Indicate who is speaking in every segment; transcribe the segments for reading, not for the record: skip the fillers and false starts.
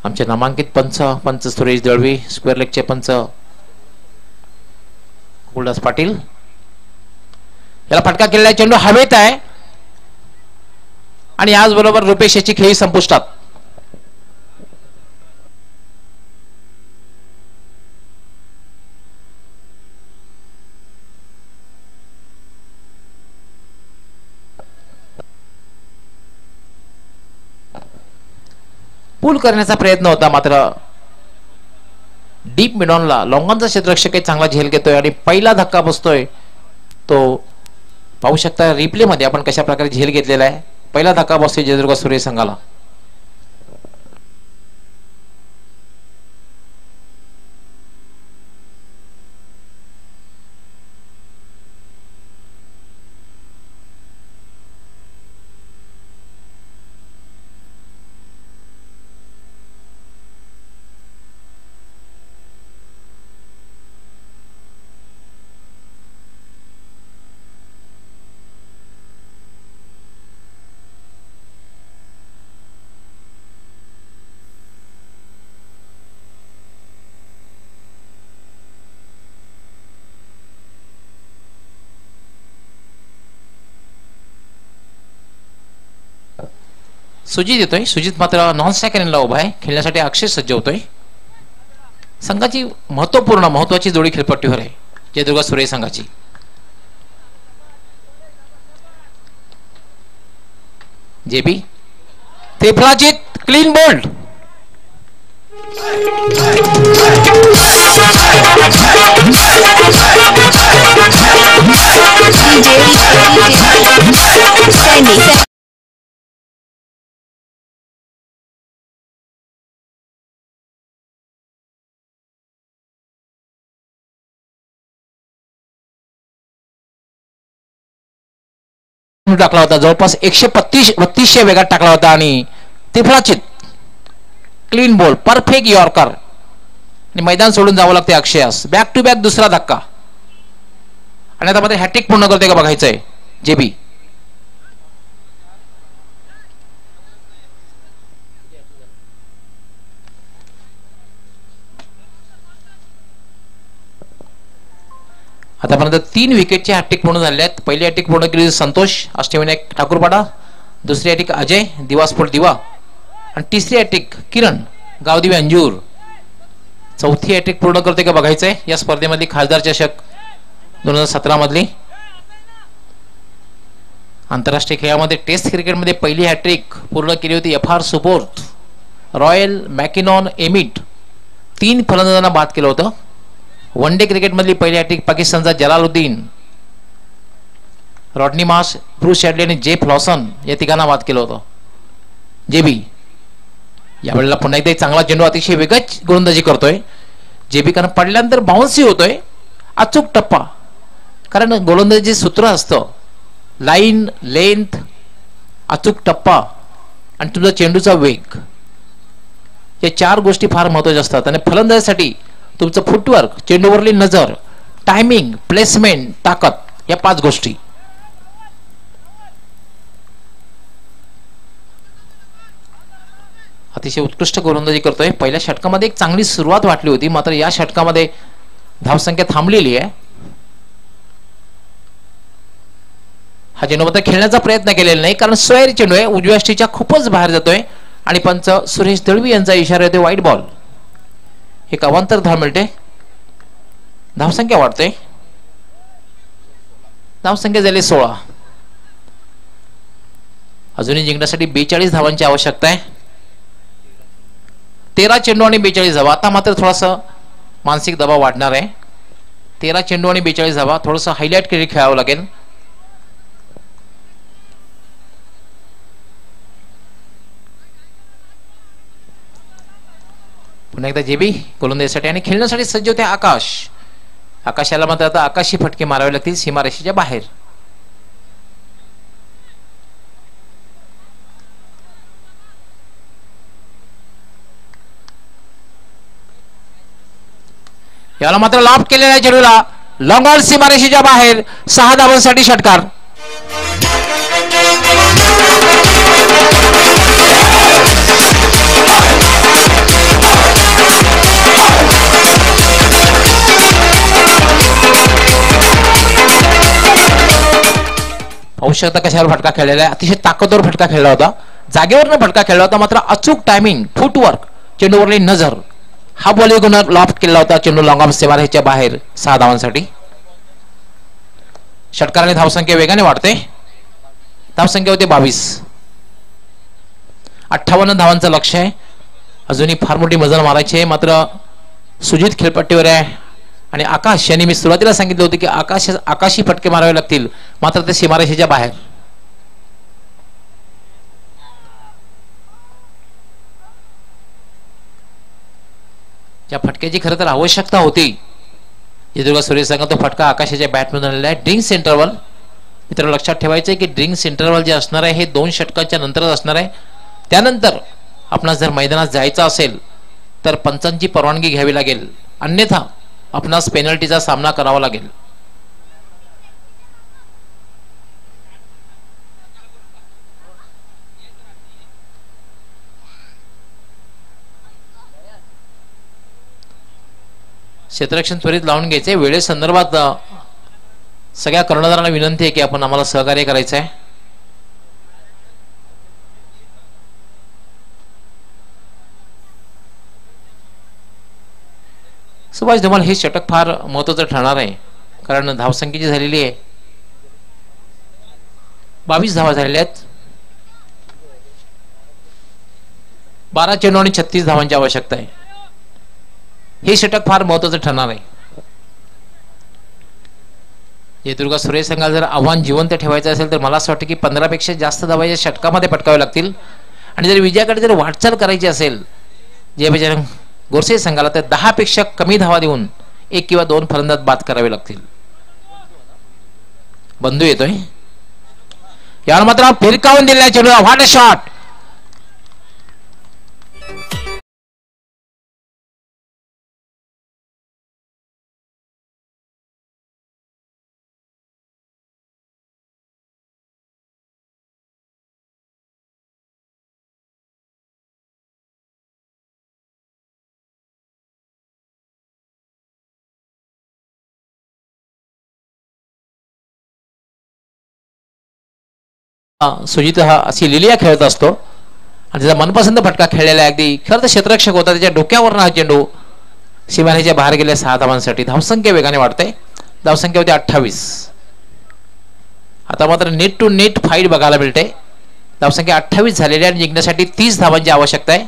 Speaker 1: आमचे नामांकित पंच सुरेश दळवी, स्क्वेअर लेगचे पंच गुलदास पाटील. याला फटका केलेला चेंडू हवेत आहे आणि याचबरोबर रुपेश याची खेळी संपुष्टात. पूल करण्याचा प्रयत्न होता, मात्र डीप मिडॉनला लॉंगॉनचा क्षेत्ररक्षक चांगला झेल घेतोय आणि पहिला धक्का बसतोय. तो पाहू शकता रिप्ले मध्ये आपण कशा प्रकारे झेल घेतलेला आहे. पहिला धक्का बसतोय जयदुर्ग सूर्य संघाला. सुजित येतोय. सुजित मात्र नॉन स्ट्रायकरला उभा आहे. खेळण्यासाठी अक्षय सज्ज होतोय. संघाची महत्वाची जोडी खेळपट्टीवर आहे जयदुर्ग सूर्य संघाची. जेबी तेफलाजीत क्लीन बोल्ड. टाकला होता, जवळपास 132 वेगात टाकला होता आणि तिफलाचित क्लीन बॉल, परफेक्ट यॉर्कर आणि मैदान सोडून जावं लागते अक्षयास. बॅक टू बॅक दुसरा धक्का आणि आता मध्ये हॅट्रिक पूर्ण करते का बघायचंय जेबी. आतापर्यंत 3 विकेटचे हॅट्रिक पूर्ण झाले आहेत. पहिली हॅट्रिक पूर्ण केली संतोष अष्टविनायक ठाकूरपाडा, दुसरी हॅट्रिक अजय दिवास्फोट दिवा आणि तिसरी हॅट्रिक किरण गावदेवी अंजूर. चौथी हॅट्रिक पूर्ण करते का बघायचंय या स्पर्धेमधली खासदार चषक 2017 मधली. आंतरराष्ट्रीय खेळामध्ये टेस्ट क्रिकेटमध्ये पहिली हॅट्रिक पूर्ण केली होती FR सुपोर्थ रॉयल मॅकिनॉन एमिट. 3 फलंदाजांना बाद केलं होतं. वन डे क्रिकेट मधली पहिली हॅट्रिक पाकिस्तानचा जलालुद्दीन, रॉडनी मास, ब्रूस शॅडली आणि जेफ लॉसन या तिघांना बाद केलं होतं. जेबी यावेळेला पुन्हा एकदा चांगला चेंडू अतिशय वेगच गोलंदाजी करतोय जेबी, कारण पडल्यानंतर बाउन्सही होतोय. अचूक टप्पा, कारण गोलंदाजी सूत्र असतं लाईन, लेंथ, अचूक टप्पा आणि तुझा चेंडूचा वेग. या 4 गोष्टी फार महत्त्वाच्या असतात आणि फलंदाजीसाठी तुमचं फुटवर्क, चेंडूवरली नजर, टायमिंग, प्लेसमेंट, ताकद, या 5 गोष्टी. अतिशय उत्कृष्ट गोलंदाजी करतोय. पहिल्या षटकामध्ये एक चांगली सुरुवात वाटली होती, मात्र या षटकामध्ये धावसंख्या थांबलेली आहे. हा चेंडू मात्र खेळण्याचा प्रयत्न केलेला नाही, कारण सोयरी चेंडू आहे, उजव्या यष्टीच्या खूपच बाहेर जातोय आणि पंच सुरेश दळवी यांचा इशारा येतोय वाईट बॉल. एक अवांतर धाव मिळते. धावसंख्या वाढते. धावसंख्या झाली 16. अजूनही जिंकण्यासाठी 42 धावांची आवश्यकता आहे. 13 चेंडू आणि 42 धावा. आता मात्र थोडासा मानसिक दबाव वाढणार आहे. 13 चेंडू आणि 42 धावा. थोडंसं हायलाइट क्रिकेट खेळावं लागेल. पुन्हा एकदा जेबी गोलंदाजीसाठी आणि खेळण्यासाठी सज्ज होते आकाश. आकाशाला मात्र आता आकाशी फटके मारावे लागतील सीमारेषेच्या बाहेर. याला मात्र लॉफ्ट केलेला चेंडूला लॉंग ऑन सीमारेषेच्या बाहेर. 6 धावांसाठी षटकार. पाहू शकता कशावर फटका खेळलेला आहे. अतिशय ताकदवर फटका खेळला होता, जागेवरनं फटका खेळला होता, मात्र अचूक टायमिंग, फुटवर्क, चेंडूवरली नजर, हा बॉल गुण लॉफ्ट केला होता. चेंडू लॉंग ऑफ सीमारेषेच्या बाहेर 6 धावांसाठी. षटकाराने धावसंख्या वेगाने वाढते. धावसंख्या होते 22. 58 धावांचं लक्ष आहे. अजूनही फार मोठी मजल मारायची आहे, मात्र सुजित खेळपट्टीवर आहे आणि आकाश यांनी मी सुरुवातीला सांगितले होते की आकाशी फटके मारावे लागतील, मात्र ते सीमारेषेच्या बाहेर. ज्या फटक्याची खरं तर आवश्यकता होती जयदुर्गा सूर्य संघ, तो फटका आकाशाच्या बॅटमधून आलेला आहे. ड्रिंक्स इंटरवल मित्र लक्षात ठेवायचं आहे की ड्रिंक्स इंटरवल जे असणार आहे हे 2 षटकांच्या नंतरच असणार आहे. त्यानंतर आपणास जर मैदानात जायचं असेल तर पंचांची परवानगी घ्यावी लागेल, अन्यथा आपणास पेनल्टीचा सामना करावा लागेल. क्षेत्ररक्षण त्वरित लावून घ्यायचे. वेळेसंदर्भात सगळ्या कर्णधारांना विनंती आहे की आपण आम्हाला सहकार्य करायचं आहे. सुभाष धुमाल, हे षटक फार महत्वाचं ठरणार आहे, कारण धावसंख्या जी झालेली आहे 22 धावा झालेल्या आहेत. 12 चेंडू आणि 36 धावांची आवश्यकता आहे. हे षटक फार महत्वाचं ठरणार आहे. जयदुर्गा सूर्य संघाला जर आव्हान जिवंत ठेवायचं असेल तर मला असं वाटतं की 15 पेक्षा जास्त धावा या षटकामध्ये पटकावे लागतील, आणि जर विजयाकडे जर वाटचाल करायची असेल जय बजरंग गोरसे संघाला तर 10 पेक्षा कमी धावा देऊन 1 किंवा 2 फलंदाज बाद करावे लागतील. बंधू येतोय, यावर मात्र फिरकावून दिलेला चेंडू, व्हाट अ शॉट. सुजित हा अशी लिलिया खेळत असतो आणि त्याचा मनपसंत फटका खेळलेला आहे. अगदी खरं तर क्षेत्ररक्षक होता, त्याच्या डोक्यावर हा चेंडू सीमारेषेच्या बाहेर गेले 6 धावांसाठी. धावसंख्या वेगाने वाढते. धावसंख्या होती 28. आता मात्र नेट टू नेट फाईट बघायला मिळते. धावसंख्या 28 झालेली आहे आणि जिंकण्यासाठी 30 धावांची आवश्यकता आहे.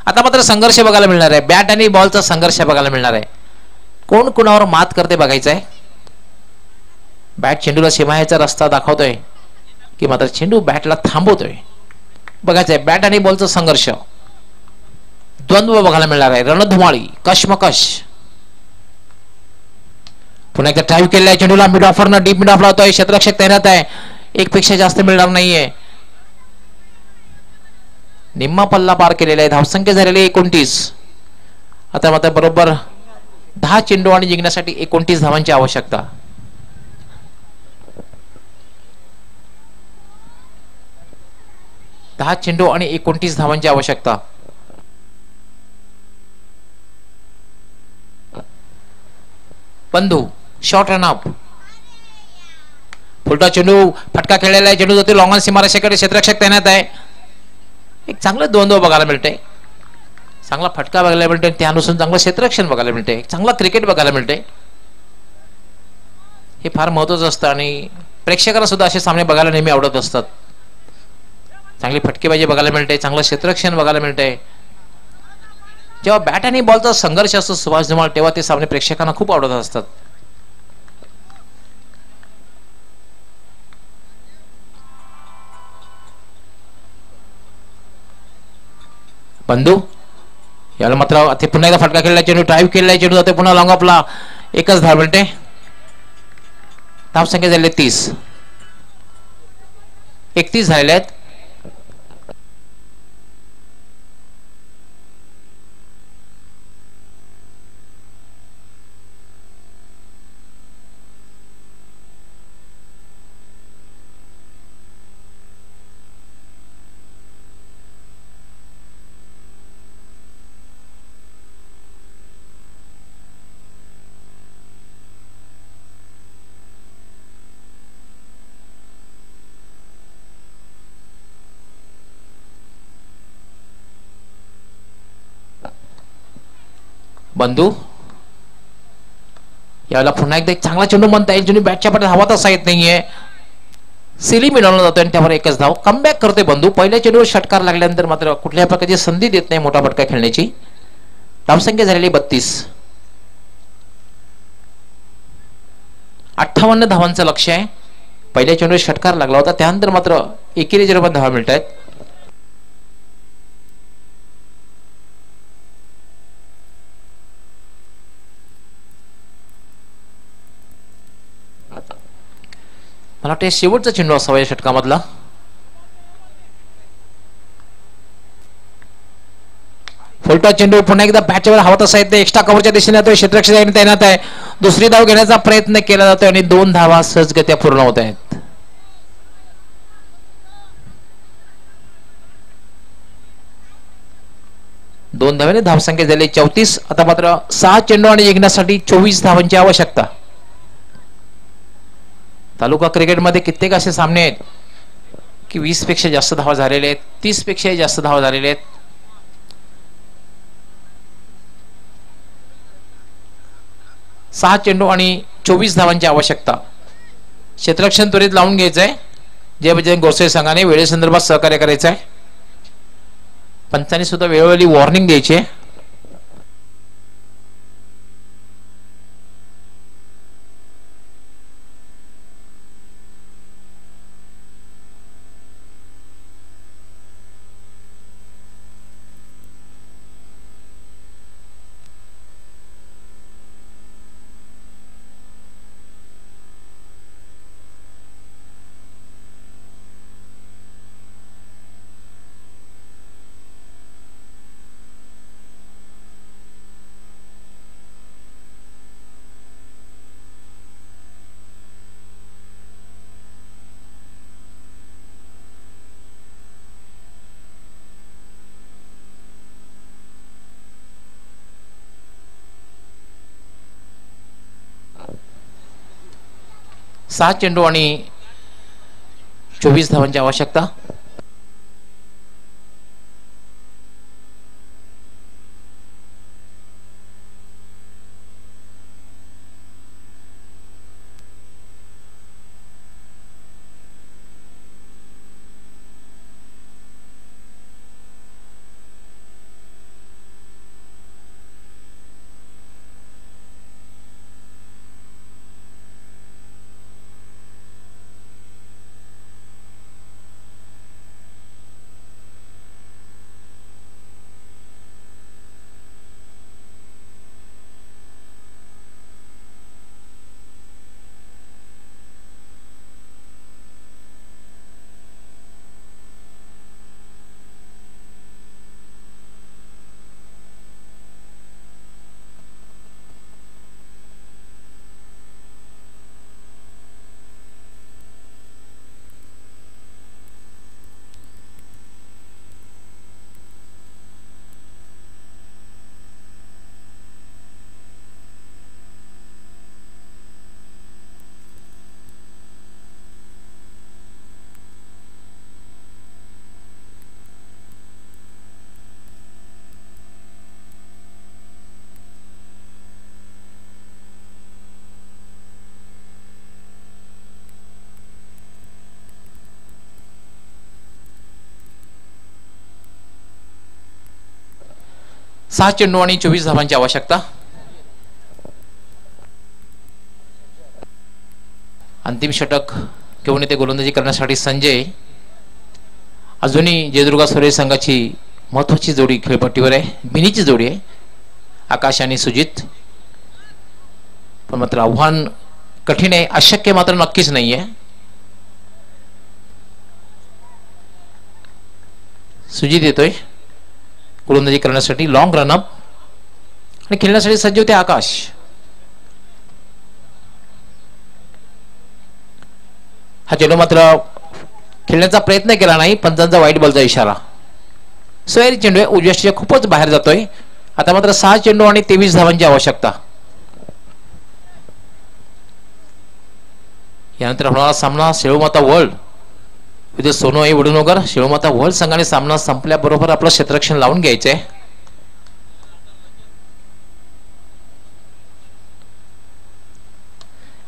Speaker 1: आता मात्र संघर्ष बघायला मिळणार आहे. बॅट आणि बॉलचा संघर्ष बघायला मिळणार आहे. कोण कुणावर मात करते बघायचं आहे. बॅट चेंडूला सीमारेषेचा रस्ता दाखवतोय की मात्र चेंडू बॅटला थांबवतोय, बघायचंय. बॅट आणि बॉलचा संघर्ष, द्वंद्व बघायला मिळणार आहे. रणधुमाळी, कशमकश. पुन्हा एकदा ड्राईव्ह केलेला आहे चेंडूला, मिड ऑफरनं डीप मिड ऑफ लावतोय. क्षेत्ररक्षक तैनात आहे, 1 पेक्षा जास्त मिळणार नाहीये. निम्मा पल्ला पार केलेला आहे. धावसंख्या झालेली 29. आता मात्र बरोबर 10 चेंडू आणि जिंकण्यासाठी 29 धावांची आवश्यकता. दहा चेंडू आणि 29 धावांची आवश्यकता. बंधू शॉर्ट रन अप, फुलटा चेंडू, फटका खेळलेला आहे. चेंडू जातो लॉंग ऑन सीमारेषेकडे. क्षेत्ररक्षक तैनात आहे. एक चांगलं द्वंद्व बघायला मिळते. चांगला फटका बघायला मिळते, त्यानुसार चांगलं क्षेत्ररक्षण बघायला मिळते, चांगला क्रिकेट बघायला मिळते. हे फार महत्वाचं असतं आणि प्रेक्षकांना सुद्धा असे सामने बघायला नेहमी आवडत असतात. चांगली फटकेबाजी बघायला मिळते, चांगलं क्षेत्ररक्षण बघायला मिळते. जेव्हा बॅट आणि बॉलचा संघर्ष असतो सुभाष धुमाळ, तेव्हा ते सामने प्रेक्षकांना खूप आवडत असतात. बंधू याला मात्र ते पुन्हा एकदा फटका खेळला, चेंडू ड्राईव्ह केलेला, चेंडू जाते पुन्हा लॉंग ऑफला. 1च धाव मिळते. धावसंख्या झाली 30. 31 झालेल्या आहेत. बंधू यावेळेला पुन्हा एकदा एक चांगला चेंडू म्हणता येईल, चेंडू बॅटच्या पाठी धावा तसा येत नाहीये, सिली मिळवला जातोय आणि त्यावर एकच धाव. कमबॅक करतोय बंधू. पहिल्या चेंडूवर षटकार लागल्यानंतर मात्र कुठल्याही प्रकारची संधी देत नाही मोठा फटका खेळण्याची. धावसंख्या झालेली 32. 58 धावांचं लक्ष आहे. पहिल्या चेंडूवर षटकार लागला होता, त्यानंतर मात्र एकेरीच्या रूपात धावा मिळत आहेत. मला वाटतं शेवटचा चेंडू असावा या षटकामधला. फुलटॉ चेंडू पुन्हा एकदा बॅटच्या वर हवा तसा येते, एक्स्ट्रा कव्हरच्या दिशेने येतोय, क्षेत्ररक्षक तैनात आहे. दुसरी धाव घेण्याचा प्रयत्न केला जातोय आणि 2 धावा सहजगत्या पूर्ण होत आहेत. दोन धाव्याने धावसंख्या झाली 34. आता मात्र 6 चेंडू आणि जिंकण्यासाठी 24 धावांची आवश्यकता. तालुका क्रिकेटमध्ये कित्येक असे सामने आहेत की 20 पेक्षा जास्त धावा झालेले आहेत, 30 पेक्षा जास्त धावा झालेले आहेत. सहा चेंडू आणि 24 धावांची आवश्यकता. क्षेत्ररक्षण त्वरित लावून घ्यायचंय. जय बजरंग गोरसे संघाने वेळेसंदर्भात सहकार्य करायचं आहे. पंचांनी सुद्धा वेळोवेळी वॉर्निंग द्यायची आहे. सहा चेंडू आणि 24 धावांची आवश्यकता. सहा चेंडू आणि 24 धावांची आवश्यकता. अंतिम षटक घेऊन येते गोलंदाजी करण्यासाठी संजय. अजूनही जयदुर्गा सूर्य संघाची महत्वाची जोडी खेळपट्टीवर आहे, बिनीची जोडी आहे, आकाश आणि सुजित. पण मात्र आव्हान कठीण आहे, अशक्य मात्र नक्कीच नाहीये. सुजित येतोय गोलंदाजी करण्यासाठी, लॉंग रनअप आणि खेळण्यासाठी सज्ज होते आकाश. हा चेंडू मात्र खेळण्याचा प्रयत्न केला नाही, पंचांचा वाईट बॉलचा इशारा. सोयरी चेंडू आहे, उजव्या खूपच बाहेर जातोय. आता मात्र 6 चेंडू आणि 23 धावांची आवश्यकता. यानंतर होणारा सामना शेळूमाता वर्ल्ड विरुद्ध सोनोई वडुनगर. शेळूमाता वर्ल्ड संघाने सामना संपल्याबरोबर आपलं क्षेत्ररक्षण लावून घ्यायचंय.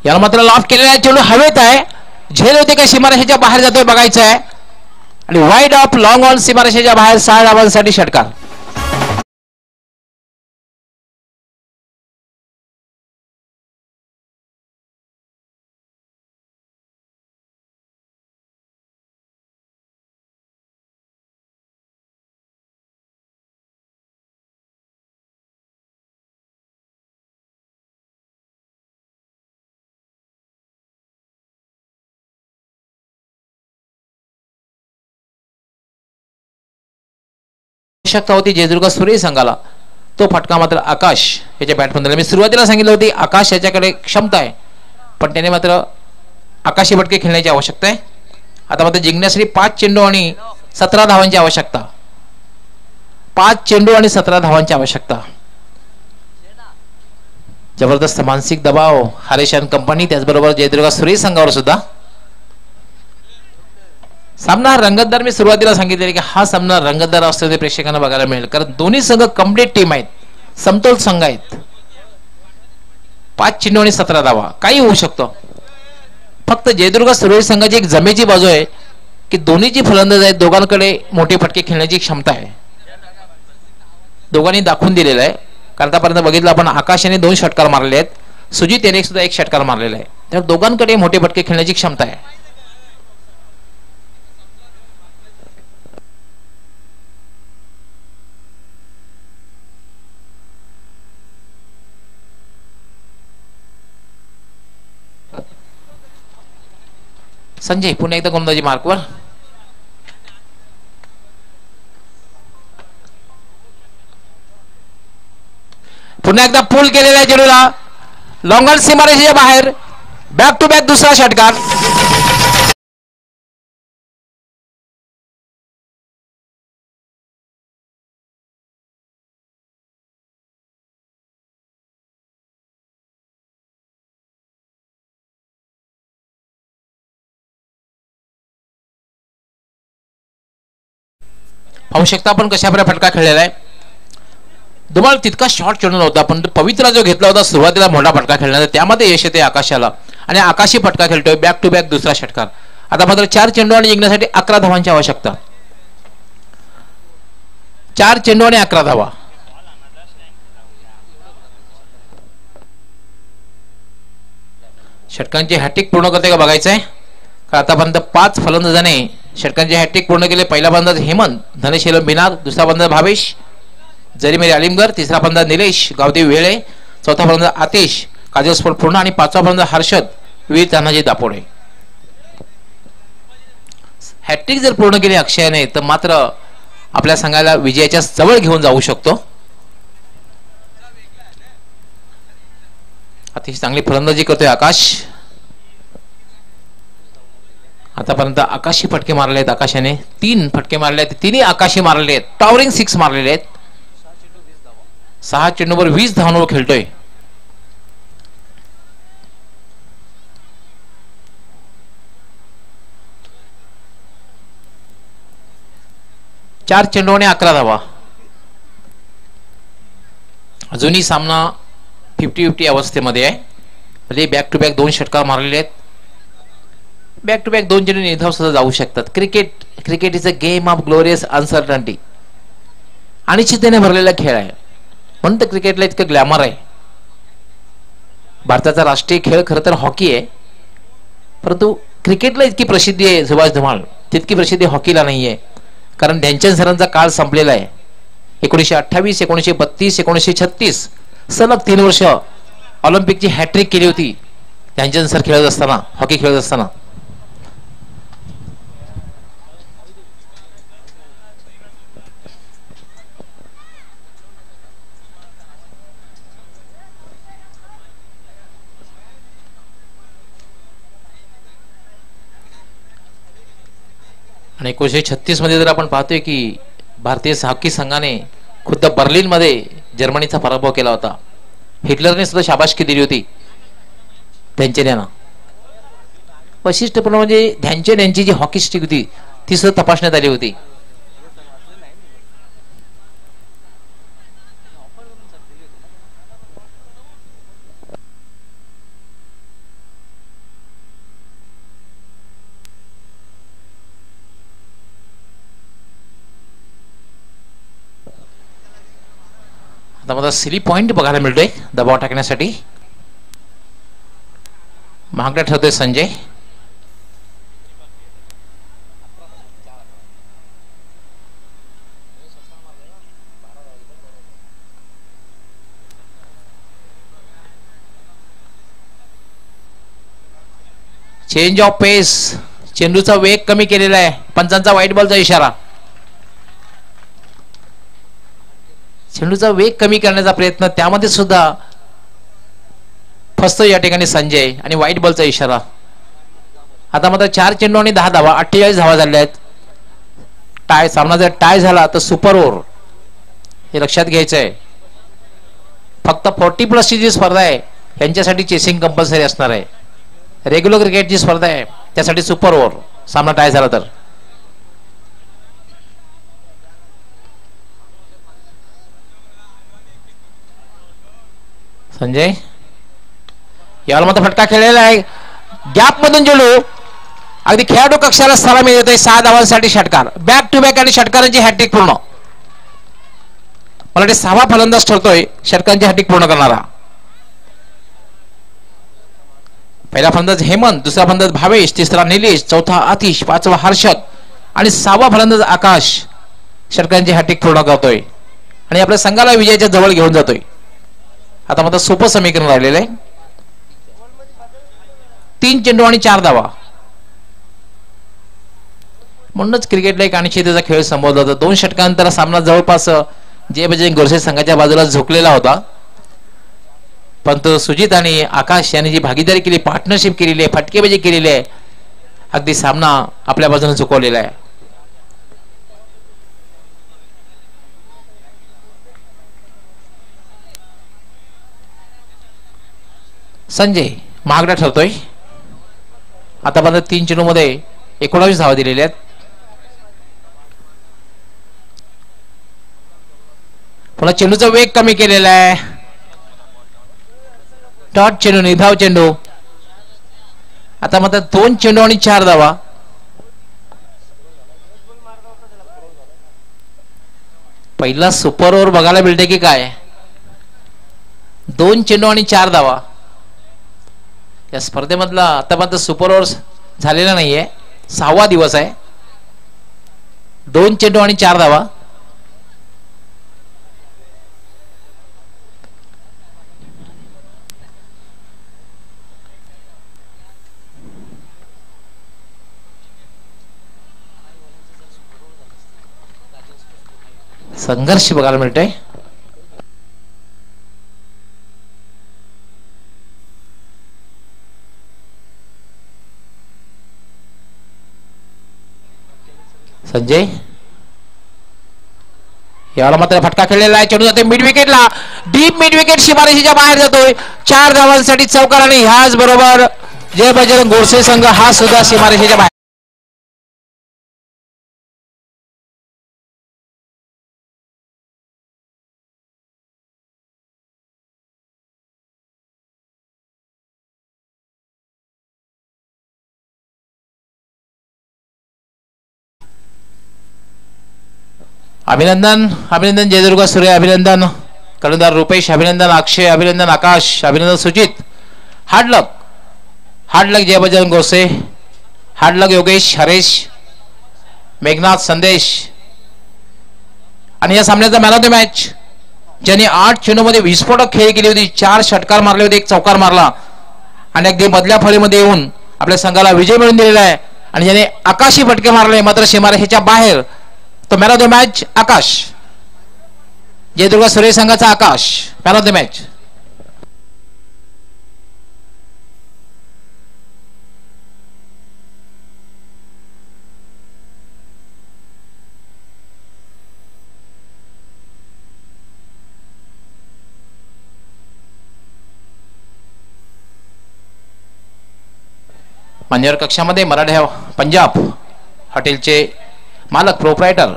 Speaker 1: याला मात्र लॉफ्ट केलेला चेंडू हवेत आहे, झेल होते का सीमारेषेच्या बाहेर जातोय बघायचं आहे. आणि वाईड ऑफ लॉंग ऑन सीमारेषेच्या बाहेर 6 धावांसाठी षटकार. आवश्यकता होती जयदुर्ग सूर्य संघाला. तो फटका मात्र आकाश याच्या बॅटमधून. मी सुरुवातीला सांगितलं होती आकाश याच्याकडे क्षमता आहे, पण त्याने मात्र आकाशी फटके खेळण्याची आवश्यकता आहे. आता मात्र जिंकण्यासाठी 5 चेंडू आणि 17 धावांची आवश्यकता. 5 चेंडू आणि 17 धावांची आवश्यकता. जबरदस्त मानसिक दबाव हरेशान कंपनी, त्याचबरोबर जयदुर्ग सूर्य संघावर सुद्धा. सामना रंगतदार. मी सुरुवातीला सांगितले की हा सामना रंगतदार असलेल्या प्रेक्षकांना बघायला मिळेल, कारण दोन्ही संघ कम्प्लीट टीम आहेत, समतोल संघ आहेत. 5 चेंडू आणि 17 धावा, काही होऊ शकतो. फक्त जयदुर्ग सूर्य संघाची एक जमेची बाजू आहे की दोन्ही जी फलंदाज आहेत दोघांकडे मोठे फटके खेळण्याची क्षमता आहे. दोघांनी दाखवून दिलेलं आहे, कारण आतापर्यंत बघितलं आपण आकाश याने 2 षटकार मारले आहेत, सुजित याने सुद्धा 1 षटकार मारलेला आहे. त्यामुळे दोघांकडे मोठे फटके खेळण्याची क्षमता आहे. संजय पुन्हा एकदा गोलंदाजी मार्कवर. पुन्हा एकदा पूल केलेल्या चेंडूला लॉंगॉन सीमारेषेच्या बाहेर. बॅक टू बॅक दुसरा षटकार. पाहू शकता आपण कशा प्रकारे फटका खेळलेला आहे. धुमाळ तितका शॉर्ट चेंडू नव्हता, पण पवित्रा जो घेतला होता सुरुवातीला मोठा फटका खेळण्याचा, त्यामध्ये यश येते आकाशाला आणि आकाशी फटका खेळतोय. बॅक टू बॅक दुसरा षटकार. आता मात्र 4 चेंडू आणि जिंकण्यासाठी 11 धावांची आवश्यकता. 4 चेंडू आणि 11 धावा. षटकांची हॅट्रिक पूर्ण करते का बघायचं आहे. आतापर्यंत 5 फलंदाजाने षटकांचे हॅट्रिक पूर्ण केले. पहिला फलंदाज हेमंत धनेशीलम बिनार, दुसरा फलंदाज भावेश जरीमेरी आलिमगर, तिसरा फलंदाज निलेश गावदेव वेळे, चौथा फलंदाज आतिश काजल स्पोर्ट पूर्ण आणि 5वा फलंदाज हर्षद वीर तानाजी दापोडे. हॅट्रिक जर पूर्ण केली अक्षयाने तर मात्र आपल्या संघाला विजयाच्या जवळ घेऊन जाऊ शकतो. अतिशय चांगली फलंदाजी करतोय आकाश. आतापर्यंत आकाशी फटके मारले आहेत आकाशाने. 3 फटके मारले आहेत, तिन्ही आकाशी मारले आहेत. टॉवरिंग 6 मारलेले आहेत. 6 चेंडूवर 20 धावांवर खेळतोय. चार चेंडू आणि 11 धावा. अजूनही सामना 50-50 अवस्थेमध्ये आहे. म्हणजे बॅक टू बॅक 2 षटकार मारलेले आहेत. बॅक टू बॅक 2 चेंडू निर्धाव सुद्धा जाऊ शकतात. Cricket is a game of glorious uncertainty. अनिश्चिततेने भरलेला खेळ आहे, म्हणून तर क्रिकेटला इतकं ग्लॅमर आहे. भारताचा राष्ट्रीय खेळ खरं तर हॉकी आहे, परंतु क्रिकेटला इतकी प्रसिद्धी आहे सुभाष धुमाळ, तितकी प्रसिद्धी हॉकीला नाही आहे. कारण ध्यानचंद सरांचा काळ संपलेला आहे. 1928, 1932, 1936 सलग 3 वर्ष ऑलिम्पिकची हॅट्रिक केली होती ध्यानचंद सर खेळत असताना, हॉकी खेळत असताना. आणि 1936 मध्ये जर आपण पाहतोय की भारतीय हॉकी संघाने खुद्द बर्लिन मध्ये जर्मनीचा पराभव केला होता. हिटलरने सुद्धा शाबासकी दिली होती ध्यानचंद यांना. वैशिष्ट्यपूर्ण म्हणजे ध्यानचंद यांची जी हॉकी स्टिक होती ती सुद्धा तपासण्यात आली होती. आता मला सिली पॉइंट बघायला मिळतोय दबाव टाकण्यासाठी. महागडा ठरतोय संजय. चेंज ऑफ पेस, चेंडूचा वेग कमी केलेला आहे. पंचांचा व्हाईट बॉलचा इशारा. चेंडूचा वेग कमी करण्याचा प्रयत्न, त्यामध्ये सुद्धा फसतो या ठिकाणी संजय आणि व्हाईट बॉलचा इशारा. आता मात्र 4 चेंडू आणि 10 धावा, 48 धावा झाल्या आहेत. टाय, सामना जर टाय झाला तर सुपर ओव्हर, हे लक्षात घ्यायचं आहे. फक्त 40+ ची जी स्पर्धा आहे यांच्यासाठी चेसिंग कंपल्सरी असणार आहे. रेग्युलर क्रिकेटची स्पर्धा आहे त्यासाठी सुपर ओव्हर, सामना टाय झाला तर. संजय याला मात्र फटका खेळलेला आहे. गॅप मधून चेंडू अगदी खेळाडू कक्षाला सलामी देतोय. 6 धावांसाठी षटकार, बॅक टू बॅक आणि षटकारांची हॅट्रिक पूर्ण. मला वाटते 6वा फलंदाज ठरतोय षटकांची हॅट्रिक पूर्ण करणारा. पहिला फलंदाज हेमंत, दुसरा फलंदाज भावेश, तिसरा निलेश, चौथा आतिश, 5वा हर्षद आणि 6वा फलंदाज आकाश षटकांची हॅट्रिक पूर्ण करतोय आणि आपल्या संघाला विजयाच्या जवळ घेऊन जातोय. आता मात्र सोपं समीकरण राहिलेलं आहे. 3 चेंडू आणि 4 धावा. म्हणूनच क्रिकेटला एक अनिश्चिततेचा खेळ संबोधला जातो. 2 षटकांतर सामना जवळपास जे बजरंग गोरसे संघाच्या बाजूला झोकलेला होता, परंतु सुजित आणि आकाश यांनी जी भागीदारी केली, पार्टनरशिप केलेली आहे, फटकेबाजी केलेली आहे, अगदी सामना आपल्या बाजूने झुकवलेला आहे. संजय महागडा ठरतोय. आतापर्यंत 3 चेंडू मध्ये 19 धावा दिलेल्या आहेत. पुन्हा चेंडूचा वेग कमी केलेला आहे. डॉट चेंडू, निधाव चेंडू. आता मात्र 2 चेंडू आणि 4 धावा. पहिला सुपर ओव्हर बघायला मिळते की काय. 2 चेंडू आणि 4 धावा. या स्पर्धेमधला आतापर्यंत सुपर ओव्हर झालेला नाहीये. 6वा दिवस आहे. 2 चेंडू आणि 4 धावा. संघर्ष बघायला मिळतोय. संजय याला मात्र फटका खेळलेला आहे. चेंडू जाते मिड विकेटला, डीप मिड विकेट सीमारेषेच्या बाहेर जातोय. 4 धावांसाठी चौकार आणि ह्याच बरोबर जय बजरंग गोरसे संघ हा सुद्धा सीमारेषेच्या बाहेर. अभिनंदन, अभिनंदन जयदुर्ग सूर्य, अभिनंदन कर्णधार रुपेश, अभिनंदन अक्षय, अभिनंदन आकाश, अभिनंदन सुजित. हार्ड लक जय बजरंग गोरसे, हार्ड लक योगेश, हरेश, मेघनाथ, संदेश. आणि या सामन्याचा मॅन ऑफ द मॅच ज्यांनी 8 चेंडूमध्ये विस्फोटक खेळ केली होती, 4 षटकार मारले होते, 1 चौकार मारला आणि अगदी मधल्या फळीमध्ये येऊन आपल्या संघाला विजय मिळवून दिलेला आहे. आणि ज्याने आकाशी फटके मारले मात्र सीमारेषेच्या बाहेर, तो मॅन ऑफ द मॅच आकाश. जयदुर्ग सूर्य संघाचा आकाश मॅन ऑफ द मॅच. मान्यवर कक्षामध्ये मराठा पंजाब हॉटेलचे मालक, प्रोप्रायटर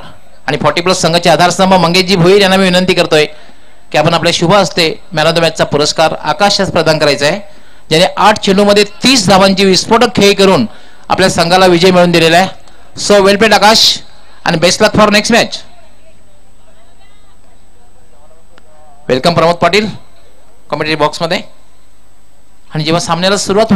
Speaker 1: आणि 40+ संघाचे आधारस्तंभ मंगेशजी भोईर यांना मी विनंती करतोय की आपण आपल्या शुभ हस्ते मॅन ऑफ द मॅचचा पुरस्कार आकाशास प्रदान करायचा आहे, ज्याने 8 चेंडूमध्ये 30 धावांची विस्फोटक खेळी करून आपल्या संघाला विजय मिळवून दिलेला आहे. सो वेल प्लेड आकाश आणि best luck for next match. Welcome Pramod Patil commentary बॉक्समध्ये. आणि जेव्हा सामन्याला सुरुवात होईल